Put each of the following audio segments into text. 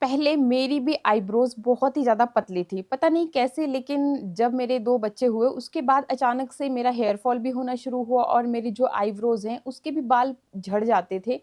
पहले मेरी भी आईब्रोज़ बहुत ही ज़्यादा पतली थी, पता नहीं कैसे, लेकिन जब मेरे 2 बच्चे हुए उसके बाद अचानक से मेरा हेयर फॉल भी होना शुरू हुआ और मेरी जो आईब्रोज़ हैं उसके भी बाल झड़ जाते थे।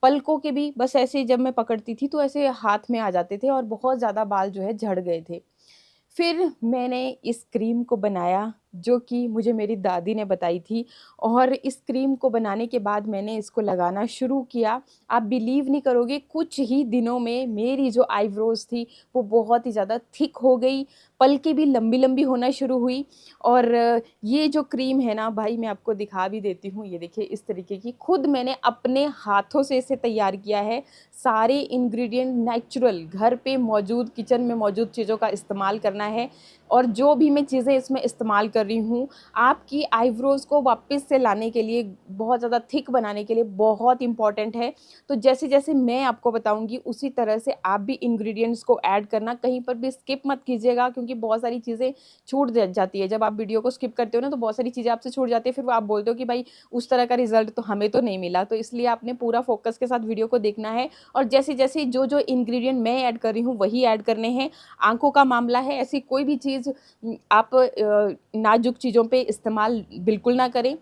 पलकों के भी बस ऐसे ही जब मैं पकड़ती थी तो ऐसे हाथ में आ जाते थे और बहुत ज़्यादा बाल जो है झड़ गए थे। फिर मैंने इस क्रीम को बनाया जो कि मुझे मेरी दादी ने बताई थी और इस क्रीम को बनाने के बाद मैंने इसको लगाना शुरू किया। आप बिलीव नहीं करोगे, कुछ ही दिनों में मेरी जो आईब्रोज़ थी वो बहुत ही ज़्यादा थिक हो गई, पलकें भी लंबी-लंबी होना शुरू हुई और ये जो क्रीम है ना भाई, मैं आपको दिखा भी देती हूँ। ये देखिए इस तरीके की खुद मैंने अपने हाथों से इसे तैयार किया है। सारे इंग्रीडिएंट नेचुरल घर पे मौजूद, किचन में मौजूद चीज़ों का इस्तेमाल करना है और जो भी मैं चीज़ें इसमें इस्तेमाल कर रही हूँ, आपकी आईब्रोज़ को वापस से लाने के लिए, बहुत ज़्यादा थिक बनाने के लिए बहुत इम्पॉर्टेंट है। तो जैसे-जैसे मैं आपको बताऊँगी उसी तरह से आप भी इंग्रीडिएंट्स को ऐड करना, कहीं पर भी स्किप मत कीजिएगा क्योंकि बहुत सारी चीज़ें छूट ज जाती है। जब आप वीडियो को स्किप करते हो ना तो बहुत सारी चीज़ें आपसे छूट जाती है, फिर वो आप बोलते हो कि भाई उस तरह का रिज़ल्ट तो हमें तो नहीं मिला। तो इसलिए आपने पूरा फ़ोकस के साथ वीडियो को देखना है और जैसे-जैसे जो-जो इंग्रीडिएंट मैं ऐड कर रही हूँ वही ऐड करने हैं। आँखों का मामला है, ऐसी कोई भी चीज़ आप नाज़ुक चीज़ों पे इस्तेमाल बिल्कुल ना करें,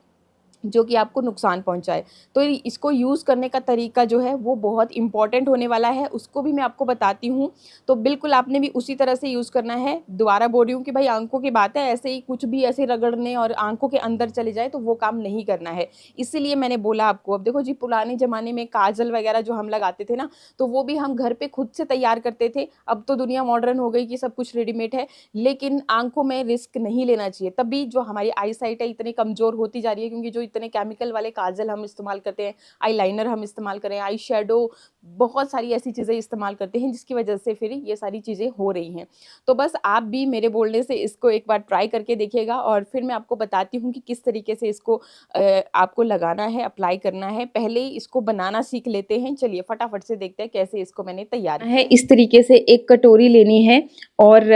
जो कि आपको नुकसान पहुँचाए। तो इसको यूज़ करने का तरीका जो है वो बहुत इम्पोर्टेंट होने वाला है, उसको भी मैं आपको बताती हूँ। तो बिल्कुल आपने भी उसी तरह से यूज़ करना है। दोबारा बोल रही हूँ कि भाई आँखों की बात है, ऐसे ही कुछ भी ऐसे रगड़ने और आँखों के अंदर चले जाए तो वो काम नहीं करना है। इसीलिए मैंने बोला आपको। अब देखो जी, पुराने ज़माने में काजल वगैरह जो हम लगाते थे ना, तो वो भी हम घर पे खुद से तैयार करते थे। अब तो दुनिया मॉडर्न हो गई कि सब कुछ रेडीमेड है, लेकिन आँखों में रिस्क नहीं लेना चाहिए। तभी जो हमारी आई साइट है इतनी कमज़ोर होती जा रही है क्योंकि जो इतने केमिकल वाले काजल हम इस्तेमाल करते हैं, आईलाइनर हम इस्तेमाल करें, आई शैडो, बहुत सारी ऐसी चीज़ें इस्तेमाल करते हैं जिसकी वजह से फिर ये सारी चीज़ें हो रही हैं। तो बस आप भी मेरे बोलने से इसको एक बार ट्राई करके देखिएगा और फिर मैं आपको बताती हूँ कि किस तरीके से इसको आपको लगाना है, अप्लाई करना है। पहले ही इसको बनाना सीख लेते हैं। चलिए फटाफट से देखते हैं कैसे इसको मैंने तैयार किया है। इस तरीके से एक कटोरी लेनी है और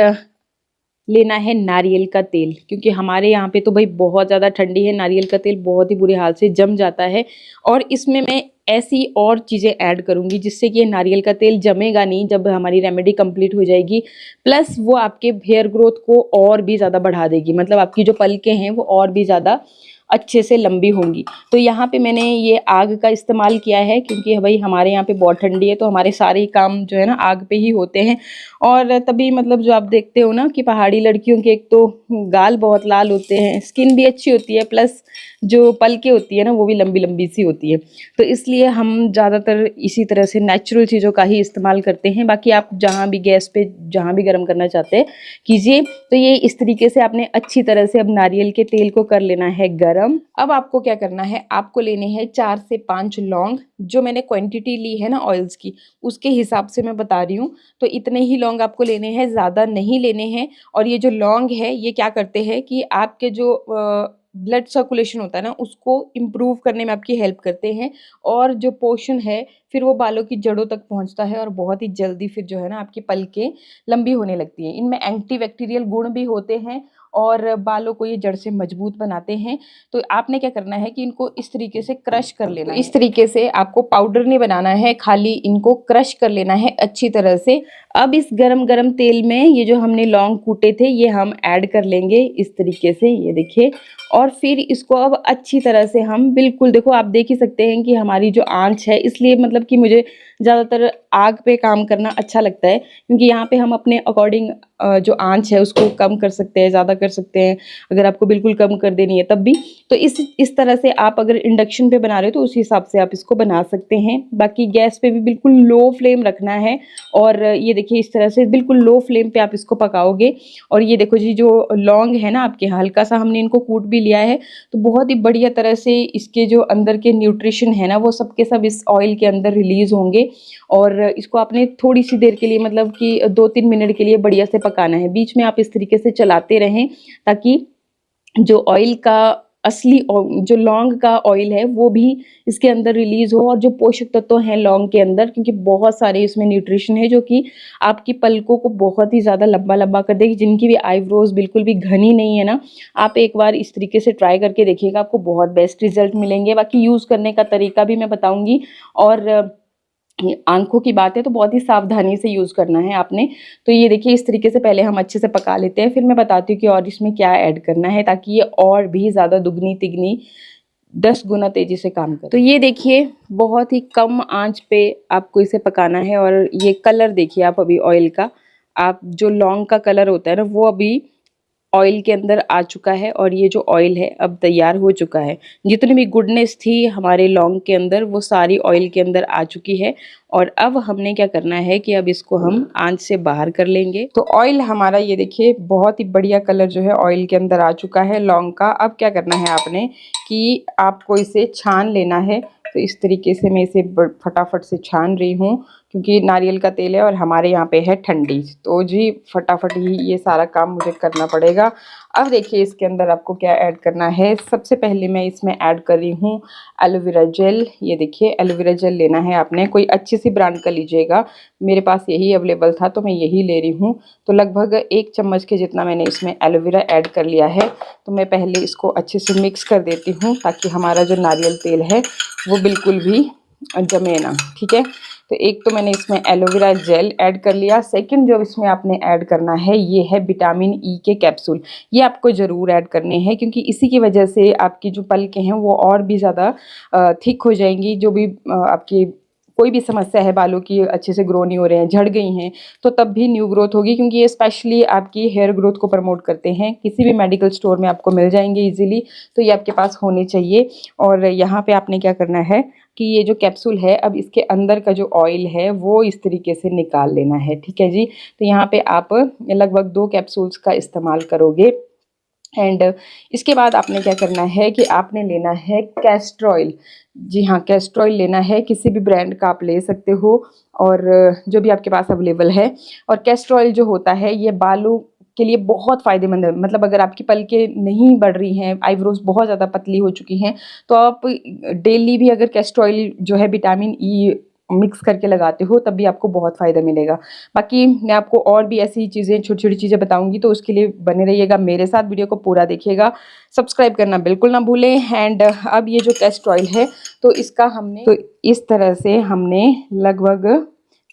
लेना है नारियल का तेल, क्योंकि हमारे यहाँ पे तो भाई बहुत ज़्यादा ठंडी है, नारियल का तेल बहुत ही बुरे हाल से जम जाता है और इसमें मैं ऐसी और चीज़ें ऐड करूँगी जिससे कि ये नारियल का तेल जमेगा नहीं जब हमारी रेमेडी कंप्लीट हो जाएगी। प्लस वो आपके हेयर ग्रोथ को और भी ज़्यादा बढ़ा देगी, मतलब आपकी जो पलकें हैं वो और भी ज़्यादा अच्छे से लंबी होंगी। तो यहाँ पे मैंने ये आग का इस्तेमाल किया है क्योंकि भाई हमारे यहाँ पे बहुत ठंडी है, तो हमारे सारे काम जो है ना आग पे ही होते हैं और तभी मतलब जो आप देखते हो ना कि पहाड़ी लड़कियों के एक तो गाल बहुत लाल होते हैं, स्किन भी अच्छी होती है, प्लस जो पलकें होती है ना वो भी लंबी लंबी सी होती है। तो इसलिए हम ज़्यादातर इसी तरह से नेचुरल चीज़ों का ही इस्तेमाल करते हैं। बाकी आप जहाँ भी गैस पे जहाँ भी गर्म करना चाहते हैं कीजिए। तो ये इस तरीके से आपने अच्छी तरह से अब नारियल के तेल को कर लेना है गरम। अब आपको क्या करना है, आपको लेने हैं 4 से 5 लौंग। जो मैंने क्वांटिटी ली है ना ऑयल्स की, उसके हिसाब से मैं बता रही हूँ। तो इतने ही लौंग आपको लेने हैं, ज़्यादा नहीं लेने हैं। और ये जो लौंग है ये क्या करते हैं कि आपके जो ब्लड सर्कुलेशन होता है ना उसको इम्प्रूव करने में आपकी हेल्प करते हैं और जो पोषण है फिर वो बालों की जड़ों तक पहुंचता है और बहुत ही जल्दी फिर जो है ना आपकी पलकें लंबी होने लगती हैं। इनमें एंटीबैक्टीरियल गुण भी होते हैं और बालों को ये जड़ से मजबूत बनाते हैं। तो आपने क्या करना है कि इनको इस तरीके से क्रश कर लेना है। इस तरीके से आपको पाउडर नहीं बनाना है, खाली इनको क्रश कर लेना है अच्छी तरह से। अब इस गरम गरम तेल में ये जो हमने लौंग कूटे थे ये हम ऐड कर लेंगे इस तरीके से, ये देखिए। और फिर इसको अब अच्छी तरह से हम बिल्कुल, देखो आप देख ही सकते हैं कि हमारी जो आंच है, इसलिए मतलब कि मुझे ज़्यादातर आग पे काम करना अच्छा लगता है क्योंकि यहाँ पे हम अपने अकॉर्डिंग जो आंच है उसको कम कर सकते हैं, ज़्यादा कर सकते हैं। अगर आपको बिल्कुल कम कर देनी है तब भी, तो इस तरह से आप अगर इंडक्शन पे बना रहे हो तो उस हिसाब से आप इसको बना सकते हैं। बाकी गैस पे भी बिल्कुल लो फ्लेम रखना है और ये देखिए इस तरह से बिल्कुल लो फ्लेम पे आप इसको पकाओगे। और ये देखो जी, जो लौंग है ना आपके, हल्का सा हमने इनको कूट भी लिया है, तो बहुत ही बढ़िया तरह से इसके जो अंदर के न्यूट्रिशन है ना वो सब के सब इस ऑयल के अंदर रिलीज होंगे। और इसको आपने थोड़ी सी देर के लिए, मतलब कि 2-3 मिनट के लिए बढ़िया से पकाना है। बीच में आप इस तरीके से चलाते रहें ताकि जो ऑयल का असली जो लौंग का ऑयल है वो भी इसके अंदर रिलीज हो और जो पोषक तत्व हैं लौंग के अंदर, क्योंकि बहुत सारे इसमें न्यूट्रिशन है जो कि आपकी पलकों को बहुत ही ज़्यादा लंबा लंबा कर देगी। जिनकी भी आईब्रोज बिल्कुल भी घनी नहीं है ना, आप एक बार इस तरीके से ट्राई करके देखिएगा, आपको बहुत बेस्ट रिजल्ट मिलेंगे। बाकी यूज़ करने का तरीका भी मैं बताऊँगी और ये आँखों की बात है तो बहुत ही सावधानी से यूज़ करना है आपने। तो ये देखिए इस तरीके से पहले हम अच्छे से पका लेते हैं, फिर मैं बताती हूँ कि और इसमें क्या ऐड करना है ताकि ये और भी ज़्यादा दुगनी-तिगनी 10 गुना तेज़ी से काम करे। तो ये देखिए बहुत ही कम आँच पे आपको इसे पकाना है और ये कलर देखिए आप अभी ऑयल का, आप जो लौंग का कलर होता है ना वो अभी ऑयल के अंदर आ चुका है और ये जो ऑयल है अब तैयार हो चुका है। जितनी भी गुडनेस थी हमारे लौंग के अंदर वो सारी ऑयल के अंदर आ चुकी है और अब हमने क्या करना है कि अब इसको हम आंच से बाहर कर लेंगे। तो ऑयल हमारा ये देखिए बहुत ही बढ़िया कलर जो है ऑयल के अंदर आ चुका है लौंग का। अब क्या करना है आपने कि आपको इसे छान लेना है। तो इस तरीके से मैं इसे फटाफट से छान रही हूँ क्योंकि नारियल का तेल है और हमारे यहाँ पे है ठंडी, तो जी फटाफट ही ये सारा काम मुझे करना पड़ेगा। अब देखिए इसके अंदर आपको क्या ऐड करना है। सबसे पहले मैं इसमें ऐड कर रही हूँ एलोवेरा जेल। ये देखिए एलोवेरा जेल लेना है आपने, कोई अच्छी सी ब्रांड का लीजिएगा। मेरे पास यही अवेलेबल था तो मैं यही ले रही हूँ। तो लगभग 1 चम्मच के जितना मैंने इसमें एलोवेरा ऐड कर लिया है। तो मैं पहले इसको अच्छे से मिक्स कर देती हूँ ताकि हमारा जो नारियल तेल है वो बिल्कुल भी जमे ना, ठीक है। तो एक तो मैंने इसमें एलोवेरा जेल ऐड कर लिया। सेकंड जो इसमें आपने ऐड करना है ये है विटामिन ई के कैप्सूल। ये आपको ज़रूर ऐड करने हैं क्योंकि इसी की वजह से आपकी जो पलकें हैं वो और भी ज़्यादा थिक हो जाएंगी। जो भी आपकी कोई भी समस्या है, बालों की अच्छे से ग्रो नहीं हो रहे हैं, झड़ गई हैं, तो तब भी न्यू ग्रोथ होगी क्योंकि ये स्पेशली आपकी हेयर ग्रोथ को प्रमोट करते हैं। किसी भी मेडिकल स्टोर में आपको मिल जाएंगे इजीली, तो ये आपके पास होने चाहिए। और यहाँ पे आपने क्या करना है कि ये जो कैप्सूल है अब इसके अंदर का जो ऑयल है वो इस तरीके से निकाल लेना है, ठीक है जी। तो यहाँ पे आप लगभग 2 कैप्सूल्स का इस्तेमाल करोगे। एंड इसके बाद आपने क्या करना है कि आपने लेना है कैस्टर ऑयल। जी हाँ, कैस्टर ऑयल लेना है, किसी भी ब्रांड का आप ले सकते हो और जो भी आपके पास अवेलेबल है। और कैस्टर ऑयल जो होता है ये बालों के लिए बहुत फ़ायदेमंद है। मतलब अगर आपकी पलकें नहीं बढ़ रही हैं, आईब्रोज बहुत ज़्यादा पतली हो चुकी हैं, तो आप डेली भी अगर कैस्टर ऑयल जो है विटामिन ई मिक्स करके लगाते हो तब भी आपको बहुत फ़ायदा मिलेगा। बाकी मैं आपको और भी ऐसी चीज़ें छोटी-छोटी चीज़ें बताऊँगी, तो उसके लिए बने रहिएगा मेरे साथ, वीडियो को पूरा देखिएगा। सब्सक्राइब करना बिल्कुल ना भूलें। एंड अब ये जो कैस्टर ऑयल है तो इसका हमने तो इस तरह से हमने लगभग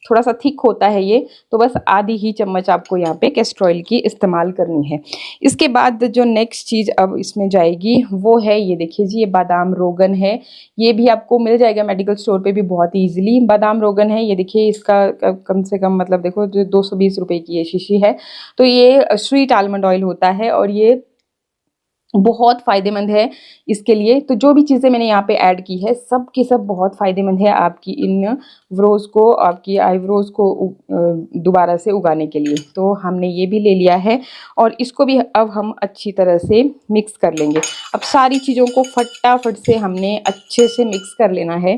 थोड़ा सा थिक होता है ये, तो बस आधी ही चम्मच आपको यहाँ पे कैस्टर ऑयल की इस्तेमाल करनी है। इसके बाद जो नेक्स्ट चीज़ अब इसमें जाएगी वो है ये देखिए जी, ये बादाम रोगन है। ये भी आपको मिल जाएगा मेडिकल स्टोर पे भी बहुत ईजिली। बादाम रोगन है, ये देखिए इसका कम से कम मतलब देखो जो 220 रुपए की ये शीशी है। तो ये स्वीट आलमंड ऑयल होता है और ये बहुत फ़ायदेमंद है इसके लिए। तो जो भी चीज़ें मैंने यहाँ पे ऐड की है सब की सब बहुत फ़ायदेमंद है आपकी इन व्रोज़ को, आपकी आईब्रोज़ को दोबारा से उगाने के लिए। तो हमने ये भी ले लिया है और इसको भी अब हम अच्छी तरह से मिक्स कर लेंगे। अब सारी चीज़ों को फटाफट से हमने अच्छे से मिक्स कर लेना है।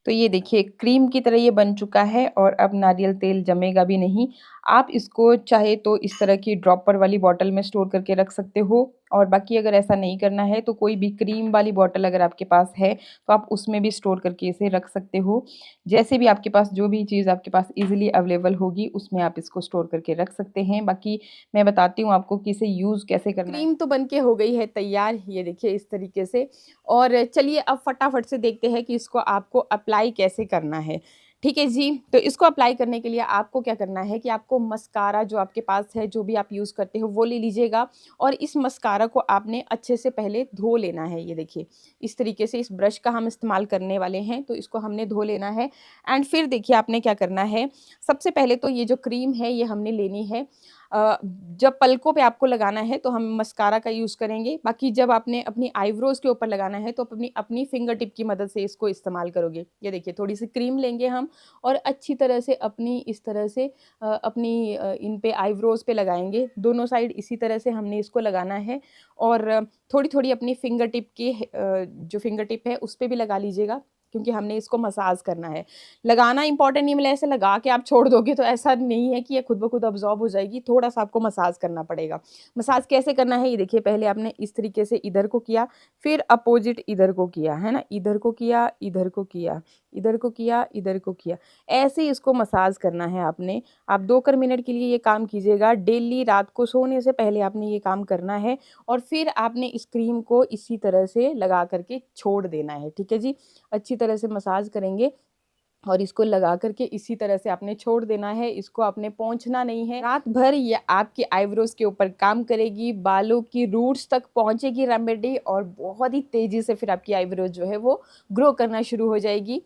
तो ये देखिए क्रीम की तरह ये बन चुका है और अब नारियल तेल जमेगा भी नहीं। आप इसको चाहे तो इस तरह की ड्रॉपर वाली बॉटल में स्टोर करके रख सकते हो और बाकी अगर ऐसा नहीं करना है तो कोई भी क्रीम वाली बॉटल अगर आपके पास है तो आप उसमें भी स्टोर करके इसे रख सकते हो। जैसे भी आपके पास जो भी चीज़ आपके पास ईज़िली अवेलेबल होगी उसमें आप इसको स्टोर करके रख सकते हैं। बाकी मैं बताती हूँ आपको कि इसे यूज़ कैसे करना है। क्रीम तो बन के हो गई है तैयार, ये देखिए इस तरीके से। और चलिए अब फटाफट से देखते हैं कि इसको आपको अप्लाई कैसे करना है। ठीक है जी, तो इसको अप्लाई करने के लिए आपको क्या करना है कि आपको मस्कारा जो आपके पास है, जो भी आप यूज़ करते हो वो ले लीजिएगा और इस मस्कारा को आपने अच्छे से पहले धो लेना है। ये देखिए इस तरीके से इस ब्रश का हम इस्तेमाल करने वाले हैं तो इसको हमने धो लेना है। एंड फिर देखिए आपने क्या करना है, सबसे पहले तो ये जो क्रीम है ये हमने लेनी है। जब पलकों पे आपको लगाना है तो हम मस्कारा का यूज़ करेंगे, बाकी जब आपने अपनी आईब्रोज़ के ऊपर लगाना है तो अपनी अपनी फिंगर टिप की मदद से इसको इस्तेमाल करोगे। ये देखिए थोड़ी-सी क्रीम लेंगे हम और अच्छी तरह से अपनी इस तरह से अपनी इन पे आईब्रोज़ पे लगाएँगे। दोनों साइड इसी तरह से हमने इसको लगाना है और थोड़ी-थोड़ी अपनी फिंगर टिप की जो फिंगर टिप है उस पे भी लगा लीजिएगा क्योंकि हमने इसको मसाज करना है। लगाना इम्पोर्टेंट नहीं, मतलब ऐसे लगा के आप छोड़ दोगे तो ऐसा नहीं है कि ये खुद ब खुद अब्ज़ॉर्ब हो जाएगी, थोड़ा-सा आपको मसाज करना पड़ेगा। मसाज कैसे करना है ये देखिए, पहले आपने इस तरीके से इधर को किया, फिर अपोज़िट इधर को किया, है ना? इधर को किया, इधर को किया, इधर को किया, इधर को किया। ऐसे ही इसको मसाज करना है आपने। आप 2 मिनट के लिए ये काम कीजिएगा, डेली रात को सोने से पहले आपने ये काम करना है और फिर आपने इस क्रीम को इसी तरह से लगा कर के छोड़ देना है, ठीक है जी? अच्छी तरह से मसाज करेंगे और इसको लगा कर के इसी तरह से आपने छोड़ देना है, इसको आपने पोंछना नहीं है। रात भर ये आपकी आईब्रोज़ के ऊपर काम करेगी, बालों की रूट्स तक पहुँचेगी रेमेडी और बहुत ही तेज़ी से फिर आपकी आईब्रोज़ जो है वो ग्रो करना शुरू हो जाएगी।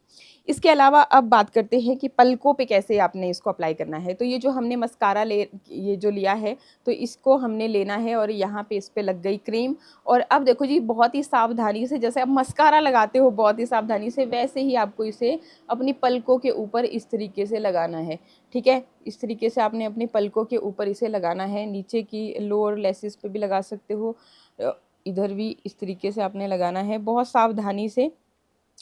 इसके अलावा अब बात करते हैं कि पलकों पे कैसे आपने इसको अप्लाई करना है। तो ये जो हमने मस्कारा ये जो लिया है, तो इसको हमने लेना है और यहाँ पे इस पे लग गई क्रीम। और अब देखो जी, बहुत ही सावधानी से, जैसे आप मस्कारा लगाते हो बहुत ही सावधानी से, वैसे ही आपको इसे अपनी पलकों के ऊपर इस तरीके से लगाना है, ठीक है? इस तरीके से आपने अपनी पलकों के ऊपर इसे लगाना है, नीचे की लोअर लैसेस पे भी लगा सकते हो, इधर भी इस तरीके से आपने लगाना है बहुत सावधानी से।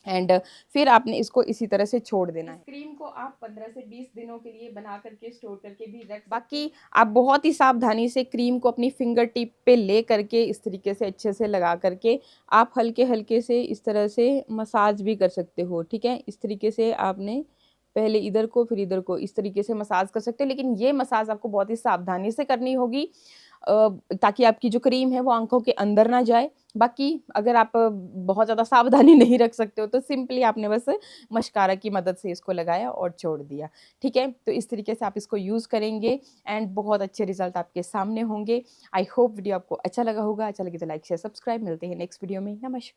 एंड फिर आपने इसको इसी तरह से छोड़ देना है। क्रीम को आप 15 से 20 दिनों के लिए बना करके स्टोर करके भी रख, बाकी आप बहुत ही सावधानी से क्रीम को अपनी फिंगर टिप पे ले करके इस तरीके से अच्छे से लगा करके आप हल्के-हल्के से इस तरह से मसाज भी कर सकते हो, ठीक है? इस तरीके से आपने पहले इधर को फिर इधर को इस तरीके से मसाज कर सकते हैं, लेकिन ये मसाज आपको बहुत ही सावधानी से करनी होगी ताकि आपकी जो क्रीम है वो आँखों के अंदर ना जाए। बाकी अगर आप बहुत ज़्यादा सावधानी नहीं रख सकते हो तो सिंपली आपने बस मस्कारा की मदद से इसको लगाया और छोड़ दिया, ठीक है? तो इस तरीके से आप इसको यूज़ करेंगे एंड बहुत अच्छे रिज़ल्ट आपके सामने होंगे। आई होप वीडियो आपको अच्छा लगा होगा। अच्छा लगे तो लाइक, शेयर, सब्सक्राइब। मिलते हैं नेक्स्ट वीडियो में। नमस्कार।